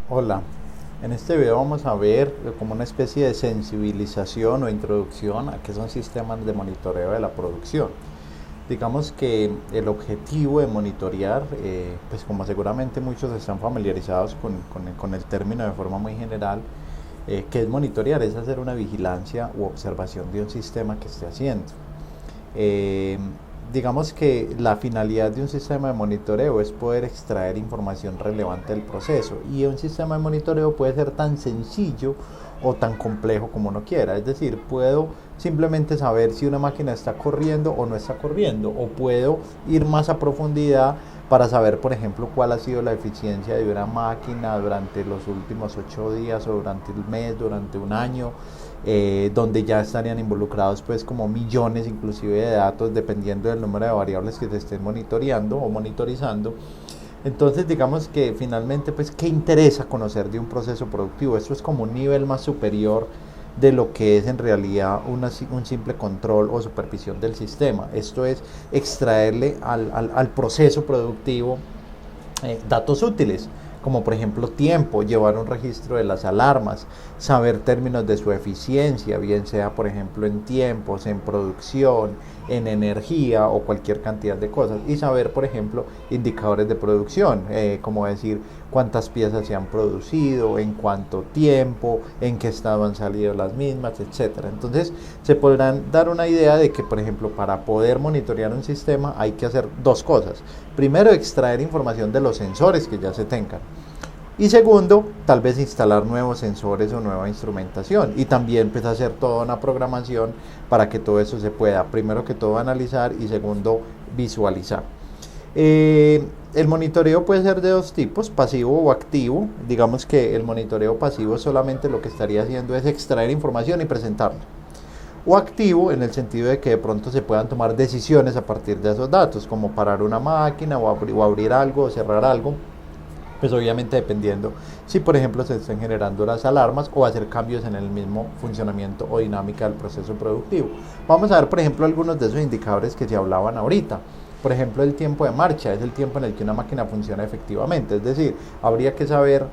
Hola, en este video vamos a ver como una especie de sensibilización o introducción a qué son sistemas de monitoreo de la producción. Digamos que el objetivo de monitorear, pues como seguramente muchos están familiarizados con el término de forma muy general, que es monitorear, es hacer una vigilancia u observación de un sistema que esté haciendo. Eh, digamos que la finalidad de un sistema de monitoreo es poder extraer información relevante del proceso, y un sistema de monitoreo puede ser tan sencillo o tan complejo como uno quiera. Es decir, puedo simplemente saber si una máquina está corriendo o no está corriendo, o puedo ir más a profundidad para saber, por ejemplo, cuál ha sido la eficiencia de una máquina durante los últimos 8 días o durante el mes, durante un año, donde ya estarían involucrados pues como millones inclusive de datos dependiendo del número de variables que se estén monitoreando o monitorizando. Entonces digamos que finalmente pues qué interesa conocer de un proceso productivo. Esto es como un nivel más superior de lo que es en realidad un simple control o supervisión del sistema. Esto es extraerle al proceso productivo datos útiles, como por ejemplo tiempo, llevar un registro de las alarmas, saber términos de su eficiencia, bien sea por ejemplo en tiempos, en producción, en energía o cualquier cantidad de cosas, y saber por ejemplo indicadores de producción, como decir cuántas piezas se han producido, en cuánto tiempo, en qué estado han salido las mismas, etcétera. Entonces se podrán dar una idea de que por ejemplo para poder monitorear un sistema hay que hacer dos cosas. Primero, extraer información de los sensores que ya se tengan. Y segundo, tal vez instalar nuevos sensores o nueva instrumentación. Y también pues hacer toda una programación para que todo eso se pueda, primero que todo, analizar, y segundo, visualizar. El monitoreo puede ser de dos tipos, pasivo o activo. Digamos que el monitoreo pasivo solamente lo que estaría haciendo es extraer información y presentarla, o activo en el sentido de que de pronto se puedan tomar decisiones a partir de esos datos, como parar una máquina o abrir algo o cerrar algo, pues obviamente dependiendo si por ejemplo se estén generando las alarmas, o hacer cambios en el mismo funcionamiento o dinámica del proceso productivo. Vamos a ver por ejemplo algunos de esos indicadores que se hablaban ahorita. Por ejemplo, el tiempo de marcha es el tiempo en el que una máquina funciona efectivamente, es decir, habría que saber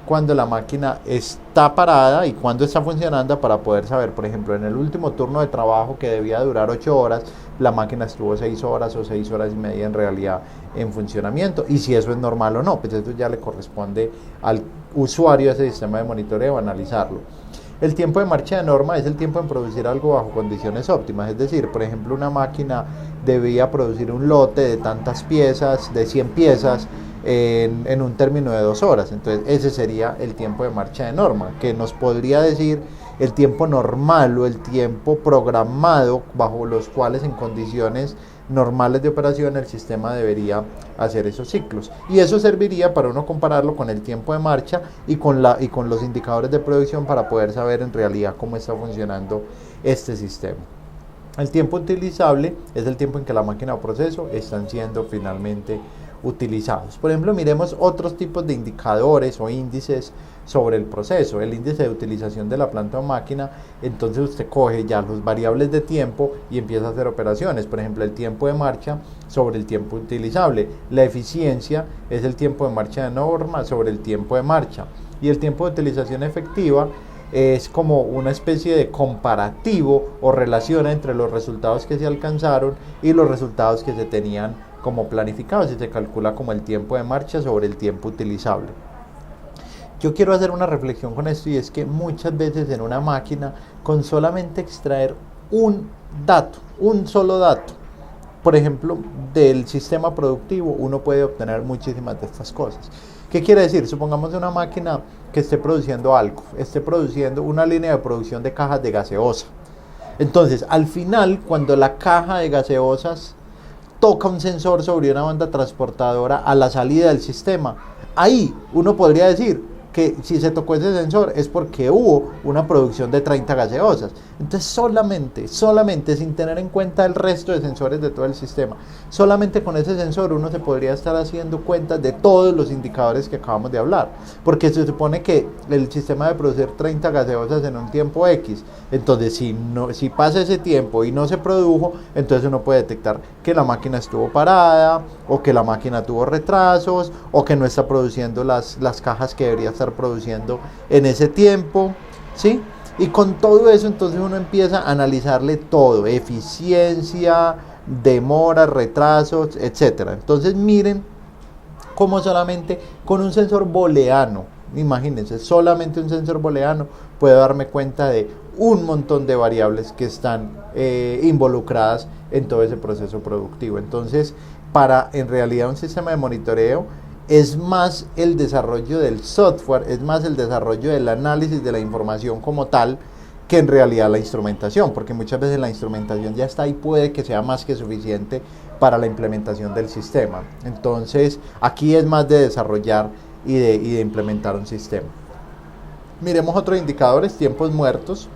cuando la máquina está parada y cuando está funcionando, para poder saber, por ejemplo, en el último turno de trabajo que debía durar 8 horas, la máquina estuvo 6 horas o 6 horas y media en realidad en funcionamiento, y si eso es normal o no, pues eso ya le corresponde al usuario de ese sistema de monitoreo analizarlo. El tiempo de marcha de norma es el tiempo en producir algo bajo condiciones óptimas, es decir, por ejemplo, una máquina debía producir un lote de tantas piezas, de 100 piezas, en un término de 2 horas. Entonces ese sería el tiempo de marcha de norma, que nos podría decir el tiempo normal o el tiempo programado bajo los cuales en condiciones normales de operación el sistema debería hacer esos ciclos, y eso serviría para uno compararlo con el tiempo de marcha y con los indicadores de producción, para poder saber en realidad cómo está funcionando este sistema. El tiempo utilizable es el tiempo en que la máquina o proceso están siendo finalmente utilizados. Por ejemplo, miremos otros tipos de indicadores o índices sobre el proceso. El índice de utilización de la planta o máquina, entonces usted coge ya los variables de tiempo y empieza a hacer operaciones. Por ejemplo, el tiempo de marcha sobre el tiempo utilizable. La eficiencia es el tiempo de marcha de norma sobre el tiempo de marcha. Y el tiempo de utilización efectiva es como una especie de comparativo o relación entre los resultados que se alcanzaron y los resultados que se tenían como planificados, y se calcula como el tiempo de marcha sobre el tiempo utilizable. Yo quiero hacer una reflexión con esto, y es que muchas veces en una máquina, con solamente extraer un dato, un solo dato, por ejemplo, del sistema productivo, uno puede obtener muchísimas de estas cosas. ¿Qué quiere decir? Supongamos una máquina que esté produciendo algo, esté produciendo una línea de producción de cajas de gaseosa. Entonces, al final, cuando la caja de gaseosas toca un sensor sobre una banda transportadora a la salida del sistema, ahí uno podría decir que si se tocó ese sensor es porque hubo una producción de 30 gaseosas. Entonces solamente sin tener en cuenta el resto de sensores de todo el sistema, solamente con ese sensor uno se podría estar haciendo cuenta de todos los indicadores que acabamos de hablar, porque se supone que el sistema de producir 30 gaseosas en un tiempo X. Entonces si pasa ese tiempo y no se produjo, entonces uno puede detectar que la máquina estuvo parada, o que la máquina tuvo retrasos, o que no está produciendo las cajas que debería estar produciendo en ese tiempo, ¿sí? Y con todo eso entonces uno empieza a analizarle todo, eficiencia, demora, retrasos, etcétera. Entonces miren cómo solamente con un sensor booleano, imagínense, solamente un sensor booleano puede darme cuenta de un montón de variables que están involucradas en todo ese proceso productivo. Entonces, para en realidad un sistema de monitoreo es más el desarrollo del software, es más el desarrollo del análisis de la información como tal, que en realidad la instrumentación, porque muchas veces la instrumentación ya está y puede que sea más que suficiente para la implementación del sistema. Entonces, aquí es más de desarrollar y de implementar un sistema. Miremos otros indicadores, tiempos muertos.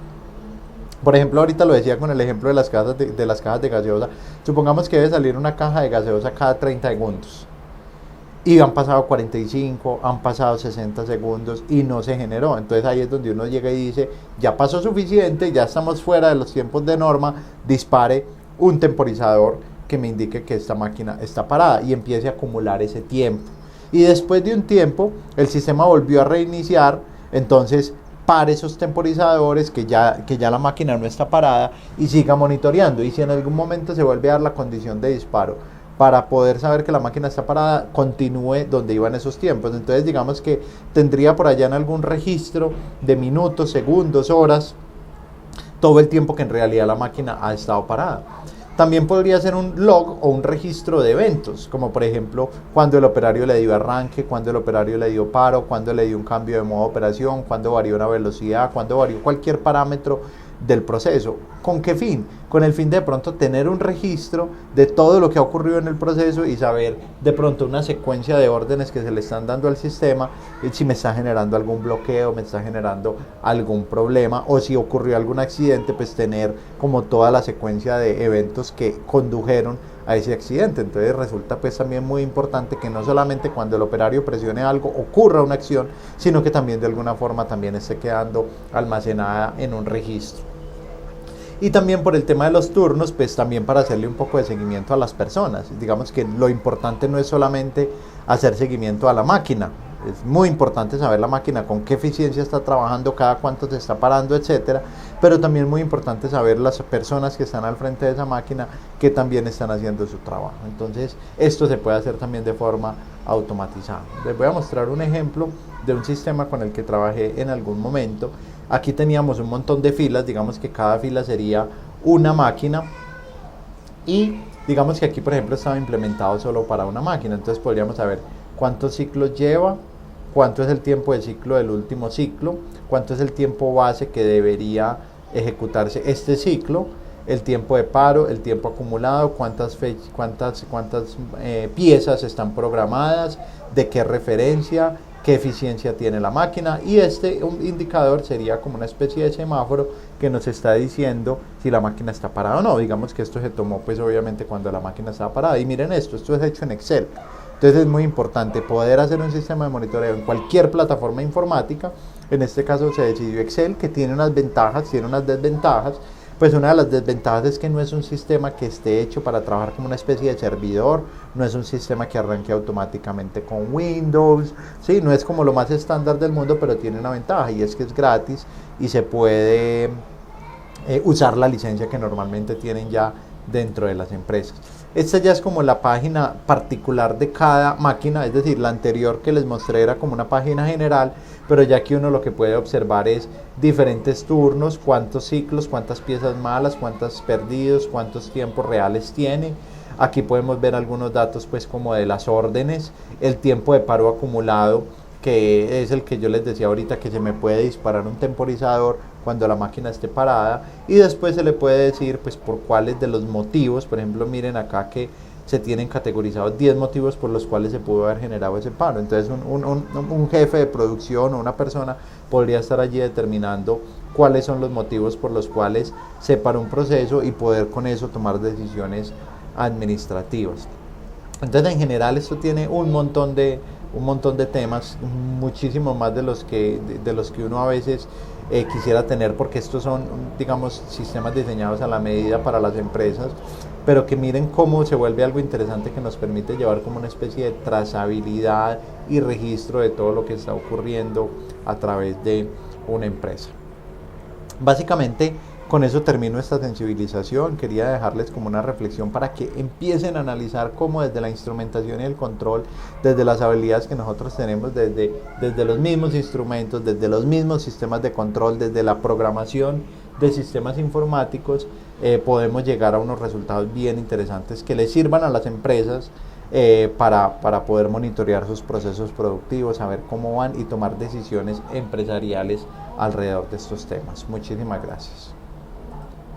Por ejemplo, ahorita lo decía con el ejemplo de las cajas de gaseosa. Supongamos que debe salir una caja de gaseosa cada 30 segundos. Y han pasado 45, han pasado 60 segundos y no se generó. Entonces ahí es donde uno llega y dice, ya pasó suficiente, ya estamos fuera de los tiempos de norma, dispare un temporizador que me indique que esta máquina está parada y empiece a acumular ese tiempo. Y después de un tiempo, el sistema volvió a reiniciar, entonces pare esos temporizadores, que ya la máquina no está parada y siga monitoreando. Y si en algún momento se vuelve a dar la condición de disparo, para poder saber que la máquina está parada, continúe donde iban esos tiempos. Entonces digamos que tendría por allá en algún registro de minutos, segundos, horas, todo el tiempo que en realidad la máquina ha estado parada. También podría ser un log o un registro de eventos, como por ejemplo cuando el operario le dio arranque, cuando el operario le dio paro, cuando le dio un cambio de modo de operación, cuando varió una velocidad, cuando varió cualquier parámetro del proceso. ¿Con qué fin? Con el fin de pronto tener un registro de todo lo que ha ocurrido en el proceso y saber de pronto una secuencia de órdenes que se le están dando al sistema, si me está generando algún bloqueo, me está generando algún problema, o si ocurrió algún accidente, pues tener como toda la secuencia de eventos que condujeron a ese accidente. Entonces resulta pues también muy importante que no solamente cuando el operario presione algo ocurra una acción, sino que también de alguna forma también esté quedando almacenada en un registro. Y también por el tema de los turnos, pues también para hacerle un poco de seguimiento a las personas. Digamos que lo importante no es solamente hacer seguimiento a la máquina, es muy importante saber la máquina con qué eficiencia está trabajando, cada cuánto se está parando, etcétera, pero también muy importante saber las personas que están al frente de esa máquina que también están haciendo su trabajo. Entonces, esto se puede hacer también de forma automatizada. Les voy a mostrar un ejemplo de un sistema con el que trabajé en algún momento. Aquí teníamos un montón de filas, digamos que cada fila sería una máquina y digamos que aquí por ejemplo estaba implementado solo para una máquina, entonces podríamos saber cuántos ciclos lleva, cuánto es el tiempo de ciclo del último ciclo, cuánto es el tiempo base que debería ejecutarse este ciclo, el tiempo de paro, el tiempo acumulado, cuántas piezas están programadas, de qué referencia, qué eficiencia tiene la máquina, y un indicador sería como una especie de semáforo que nos está diciendo si la máquina está parada o no. Digamos que esto se tomó pues obviamente cuando la máquina estaba parada, y miren esto es hecho en Excel. Entonces es muy importante poder hacer un sistema de monitoreo en cualquier plataforma informática. En este caso se decidió Excel, que tiene unas ventajas, tiene unas desventajas. Pues una de las desventajas es que no es un sistema que esté hecho para trabajar como una especie de servidor, no es un sistema que arranque automáticamente con Windows, ¿sí? No es como lo más estándar del mundo, pero tiene una ventaja y es que es gratis y se puede usar la licencia que normalmente tienen ya dentro de las empresas. Esta ya es como la página particular de cada máquina, es decir, la anterior que les mostré era como una página general, pero ya aquí uno lo que puede observar es diferentes turnos, cuántos ciclos, cuántas piezas malas, cuántos perdidos, cuántos tiempos reales tiene. Aquí podemos ver algunos datos pues como de las órdenes, el tiempo de paro acumulado, que es el que yo les decía ahorita, que se me puede disparar un temporizador cuando la máquina esté parada, y después se le puede decir pues por cuáles de los motivos. Por ejemplo, miren acá que se tienen categorizados 10 motivos por los cuales se pudo haber generado ese paro. Entonces un jefe de producción o una persona podría estar allí determinando cuáles son los motivos por los cuales se paró un proceso y poder con eso tomar decisiones administrativas. Entonces en general esto tiene un montón de un montón de temas, muchísimo más de los que uno a veces quisiera tener, porque estos son, digamos, sistemas diseñados a la medida para las empresas, pero que miren cómo se vuelve algo interesante que nos permite llevar como una especie de trazabilidad y registro de todo lo que está ocurriendo a través de una empresa. Básicamente, con eso termino esta sensibilización. Quería dejarles como una reflexión para que empiecen a analizar cómo desde la instrumentación y el control, desde las habilidades que nosotros tenemos, desde los mismos instrumentos, desde los mismos sistemas de control, desde la programación de sistemas informáticos, podemos llegar a unos resultados bien interesantes que les sirvan a las empresas para poder monitorear sus procesos productivos, saber cómo van y tomar decisiones empresariales alrededor de estos temas. Muchísimas gracias.